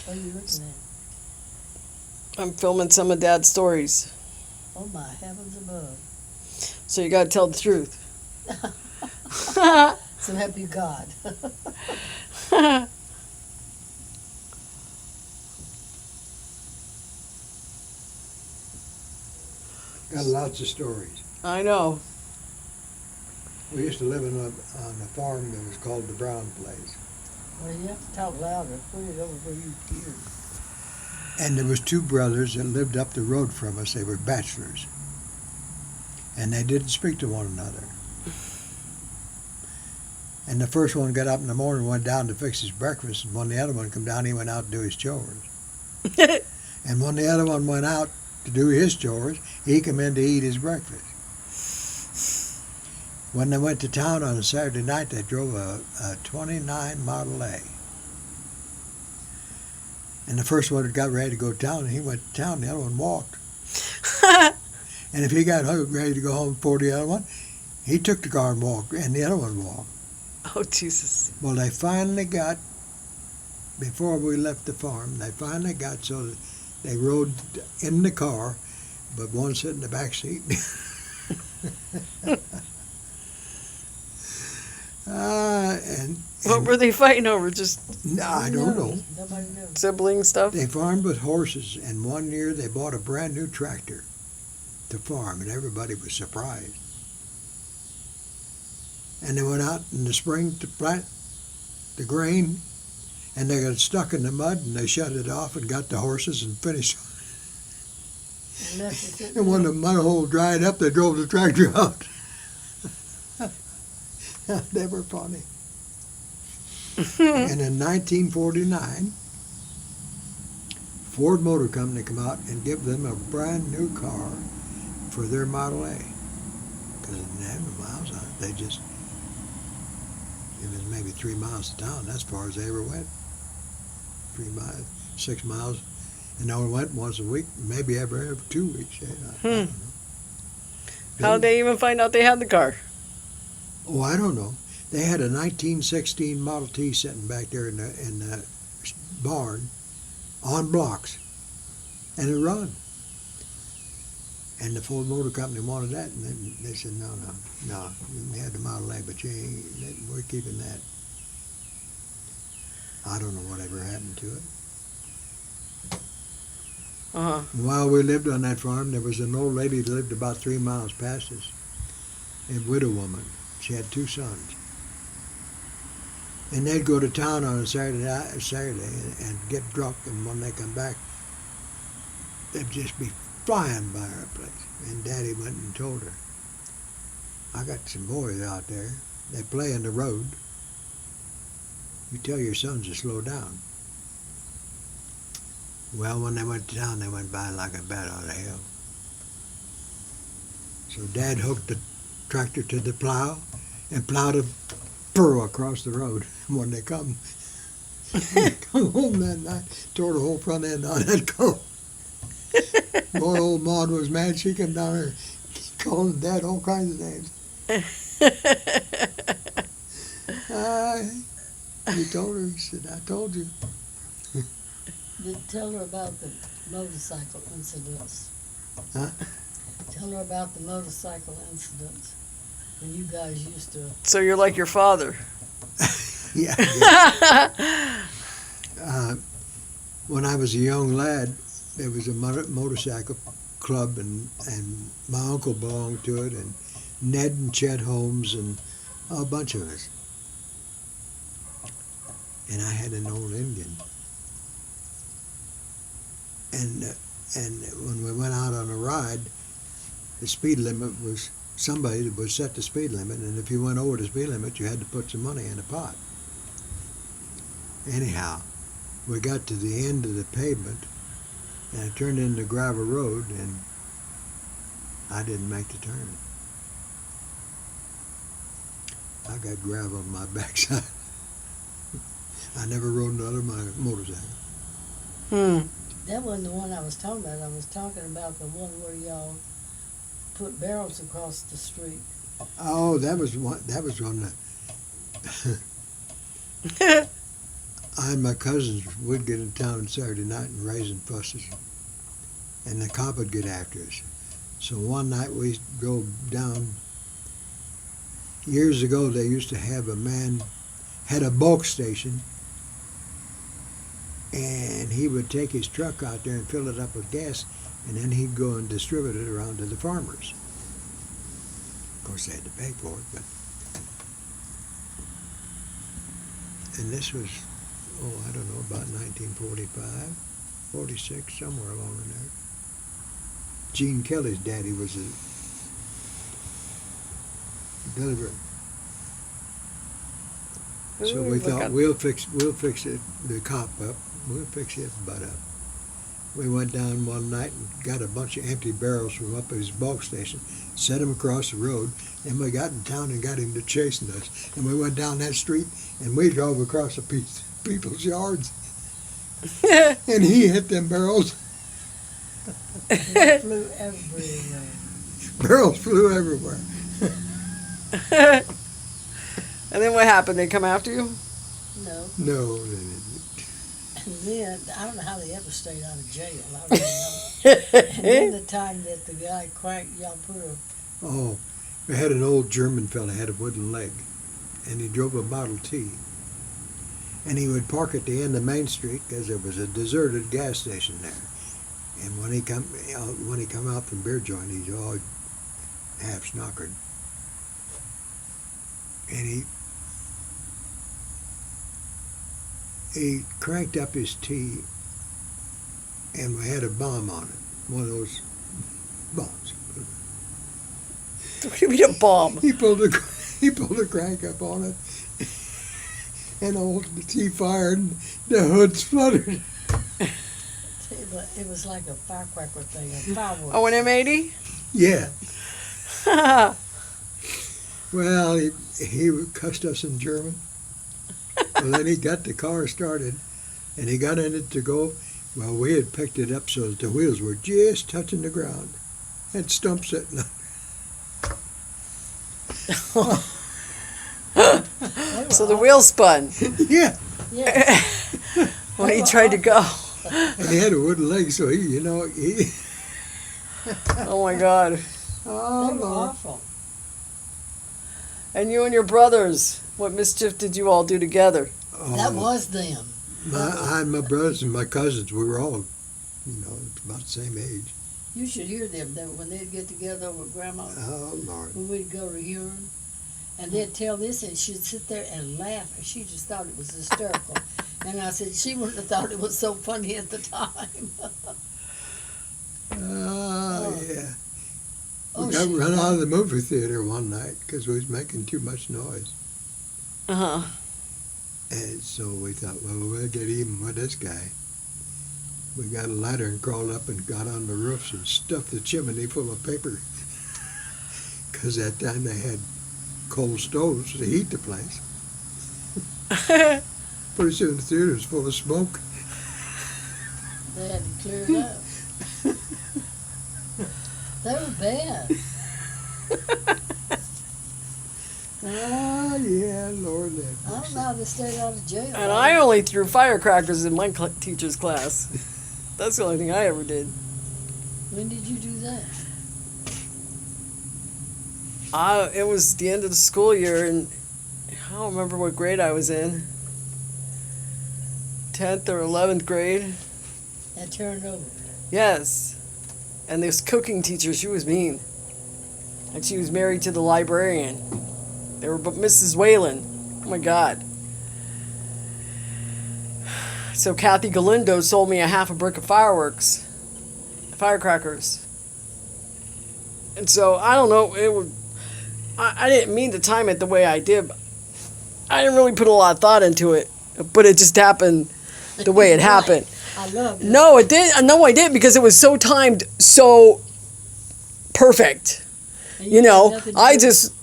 What are you looking at? I'm filming some of Dad's stories. Oh my heavens above. So you got to tell the truth. So help you God. Got lots of stories. I know. We used to live on a farm that was called the Brown Place. Well, you have to talk louder. Put it over where you hear. And there was two brothers that lived up the road from us. They were bachelors. And they didn't speak to one another. And the first one got up in the morning and went down to fix his breakfast. And when the other one come down, he went out to do his chores. And when the other one went out to do his chores, he come in to eat his breakfast. When they went to town on a Saturday night, they drove a 29 Model A. And the first one got ready to go to town, and he went to town, the other one walked. And if he got ready to go home before the other one, he took the car and walked, and the other one walked. Oh, Jesus. Well, they finally got, before we left the farm, they finally got so that they rode in the car, but one sat in the back seat. And What were they fighting over? Just no, I don't know. Nobody knows. sibling stuff? They farmed with horses, and one year they bought a brand new tractor to farm, and everybody was surprised. And they went out in the spring to plant the grain, and they got stuck in the mud, and they shut it off and got the horses and finished. And when the mud hole dried up, they drove the tractor out. They were funny. And in 1949, Ford Motor Company come out and give them a brand new car for their Model A. Because it didn't have no miles on it. They just, it was maybe 3 miles to town. That's as far as they ever went. 3 miles, 6 miles. And they only went once a week, maybe every 2 weeks. I don't know. How'd they even find out they had the car? Oh, I don't know. They had a 1916 Model T sitting back there in the barn on blocks, and it run. And the Ford Motor Company wanted that, and then they said, no, we had the Model A, but we're keeping that. I don't know whatever happened to it. Uh-huh. While we lived on that farm, there was an old lady that lived about 3 miles past us, a widow woman. She had 2 sons. And they'd go to town on a Saturday and get drunk, and when they come back, they'd just be flying by our place. And Daddy went and told her, I got some boys out there. They play in the road. You tell your sons to slow down. Well, when they went to town, they went by like a bat out of hell. So Dad hooked the tractor to the plow and plowed a furrow across the road. When they come home that night, tore the whole front end on that car. Boy, old Maud was mad. She came down there calling Dad all kinds of names. He told her, he said, I told you. Tell her about the motorcycle incidents. Huh? Tell her about the motorcycle incidents when you guys used to. So you're like your father. Yeah. When I was a young lad, there was a motorcycle club, and my uncle belonged to it, and Ned and Chet Holmes, and a bunch of us. And I had an old Indian. And when we went out on a ride, the speed limit was, somebody would set the speed limit, and if you went over the speed limit, you had to put some money in a pot. Anyhow, we got to the end of the pavement, and it turned into gravel road, and I didn't make the turn. I got gravel on my backside. I never rode another motorcycle. That wasn't the one I was talking about. I was talking about the one where y'all put barrels across the street. Oh, that was one that I and my cousins would get in town Saturday night and raising fusses, and the cop would get after us. So one night we go down. Years ago, they used to have a man had a bulk station, and he would take his truck out there and fill it up with gas, and then he'd go and distribute it around to the farmers. Of course, they had to pay for it, but. And this was, I don't know, about 1945, 46, somewhere along in there. Gene Kelly's daddy was a deliverer. So we thought we'll fix it, the cop up. We'll fix his butt up. We went down one night and got a bunch of empty barrels from up at his bulk station, set them across the road, and we got in town and got him to chasing us. And we went down that street and we drove across the people's yards. And he hit them barrels. It flew everywhere. Barrels flew everywhere. And then what happened? They come after you? No. No, they didn't. And then, I don't know how they ever stayed out of jail. I really don't. And then the time that the guy cranked, y'all put a, Oh, we had an old German fella had a wooden leg, and he drove a Model T. And he would park at the end of Main Street because there was a deserted gas station there. And when he come out from beer joint, he's all half snockered. And he cranked up his T, and we had a bomb on it, one of those bombs. What do you mean a bomb? He pulled the crank up on it, and old T fired, and the hood spluttered. it was like a firecracker thing, a firework. Oh, an M80? Yeah. Well, he cussed us in German. Well, then he got the car started, and he got in it to go. Well, we had picked it up so that the wheels were just touching the ground. Had stump sitting on. So the wheel spun Yeah. Yeah. when he tried to go. And he had a wooden leg, so he. Oh my God. Oh, They were Lord. awful. And you and your brothers, what mischief did you all do together? That was them. I and my brothers and my cousins, we were all, about the same age. You should hear them when they'd get together with Grandma. Oh, Lord. When we'd go to hearing, and they'd tell this, and she'd sit there and laugh, and she just thought it was hysterical. And I said she wouldn't have thought it was so funny at the time. Oh, yeah. Oh, We got she- run out of the movie theater one night because we was making too much noise. Uh-huh. And so we thought, well, we'll get even with this guy. We got a ladder and crawled up and got on the roofs and stuffed the chimney full of paper. Because that time they had coal stoves to heat the place. Pretty soon the theater was full of smoke. They had to clear it up. They were bad. Ah, yeah, Lord. I don't know how they stayed out of jail. And I only threw firecrackers in my teacher's class. That's the only thing I ever did. When did you do that? It was the end of the school year, and I don't remember what grade I was in. 10th or 11th grade. That turned over. Yes. And this cooking teacher, she was mean. And she was married to the librarian. They were Mrs. Whalen. Oh my God. So Kathy Galindo sold me a half a brick of firecrackers. And so, I don't know, I didn't mean to time it the way I did. I didn't really put a lot of thought into it. But it just happened the way it happened. I love it. No, it did. No, I did because it was so timed, so perfect. And You had know, nothing to I do- just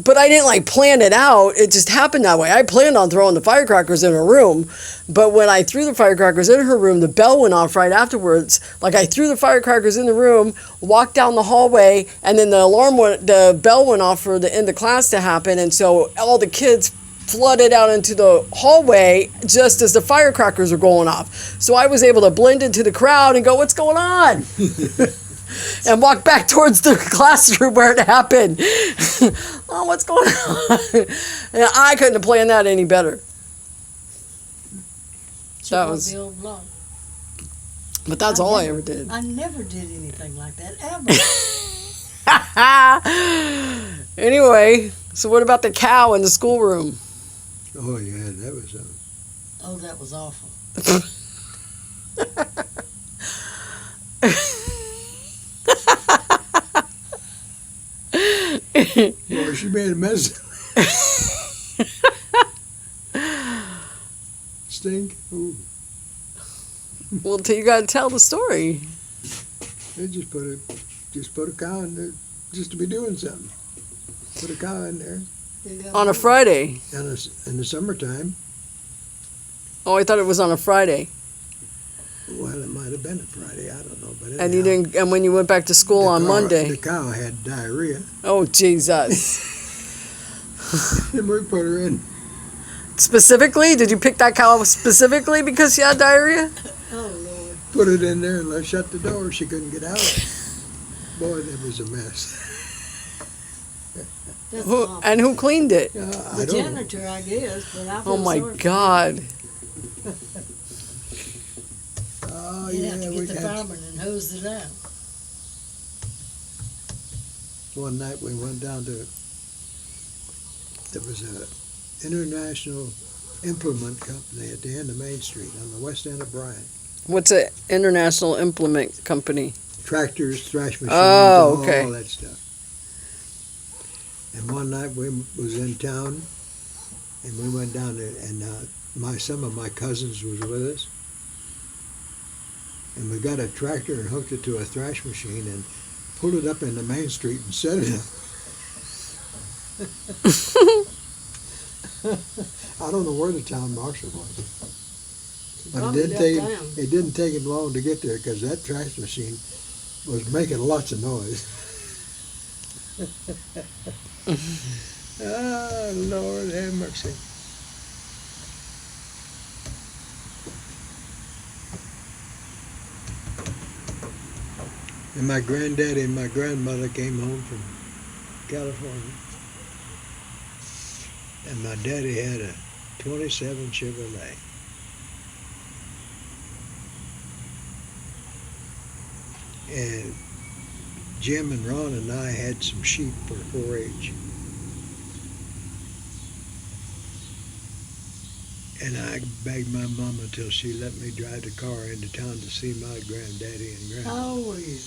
but I didn't like plan it out. It just happened that way. I planned on throwing the firecrackers in her room, but when I threw the firecrackers in her room, the bell went off right afterwards. Like I threw the firecrackers in the room, walked down the hallway, and then the bell went off for the end of class to happen, and so all the kids flooded out into the hallway just as the firecrackers were going off. So I was able to blend into the crowd and go, "What's going on?" and walk back towards the classroom where it happened. Oh, what's going on? And I couldn't have planned that any better. That was, Bill Blunt. but that's all I ever did. I never did anything like that ever. Anyway, so what about the cow in the schoolroom? Oh yeah, that was Oh, that was awful. boy, she made a mess. Stink. Ooh. Well, you got to tell the story. They just put a cow in there just to be doing something. Put a cow in there On a Friday. in the summertime. Oh, I thought it was on a Friday. Well, it might have been a Friday. I don't know, but And you didn't. And when you went back to school on Monday. The cow had diarrhea, Oh, Jesus. and we put her in. Specifically, did you pick that cow specifically because she had diarrhea? Oh, Lord. Put it in there and let's shut the door. She couldn't get out. Boy, that was a mess. That's awful. And who cleaned it? I The don't know. janitor, I guess, but I feel Oh my sorry for God. Oh him. You'd yeah, have to we get the had. fireman and hose it out. One night we went down to. There was a international implement company at the end of Main Street on the west end of Bryan. What's an international implement company? Tractors, thrash machines, Oh, okay. all that stuff. And one night we was in town, and we went down there, and some of my cousins was with us, and we got a tractor and hooked it to a thrash machine and pulled it up into Main Street and set it up. I don't know where the town marshal was, but Probably it downtown. didn't take him long to get there because that thrash machine was making lots of noise. Ah, Lord have mercy. And my granddaddy and my grandmother came home from California. And my daddy had a 27 Chevrolet. And Jim and Ron and I had some sheep for 4-H. And I begged my mama until she let me drive the car into town to see my granddaddy and grandma. How old were you?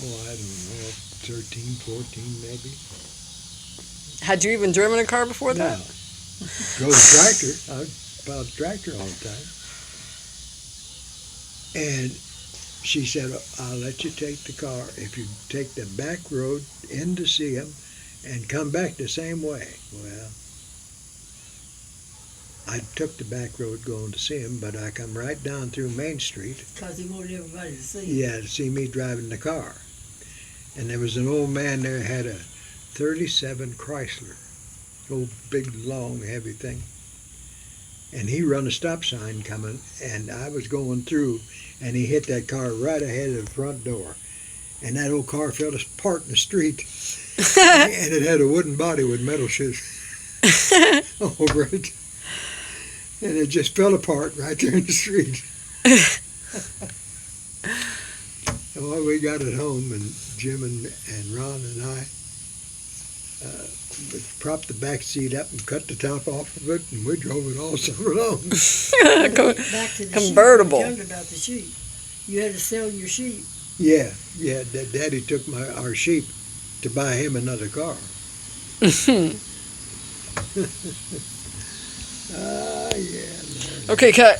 Oh, I don't know, 13, 14 maybe. Had you even driven a car before that? No. Drove a tractor. I plowed a tractor all the time. And she said, I'll let you take the car if you take the back road in to see him and come back the same way. Well, I took the back road going to see him, but I come right down through Main Street. Because he wanted everybody to see you. Yeah, to see me driving the car. And there was an old man there had a 37 Chrysler, old big, long, heavy thing. And he run a stop sign coming, and I was going through, and he hit that car right ahead of the front door. And that old car fell apart in the street, and it had a wooden body with metal shoes over it. And it just fell apart right there in the street. Well, we got it home, and Jim and Ron and I propped the back seat up and cut the top off of it, and we drove it all summer long. Back to the Convertible. sheep. You told about the sheep. You had to sell your sheep. Yeah. Daddy took our sheep to buy him another car. Ah, yeah. Lord. Okay, cut.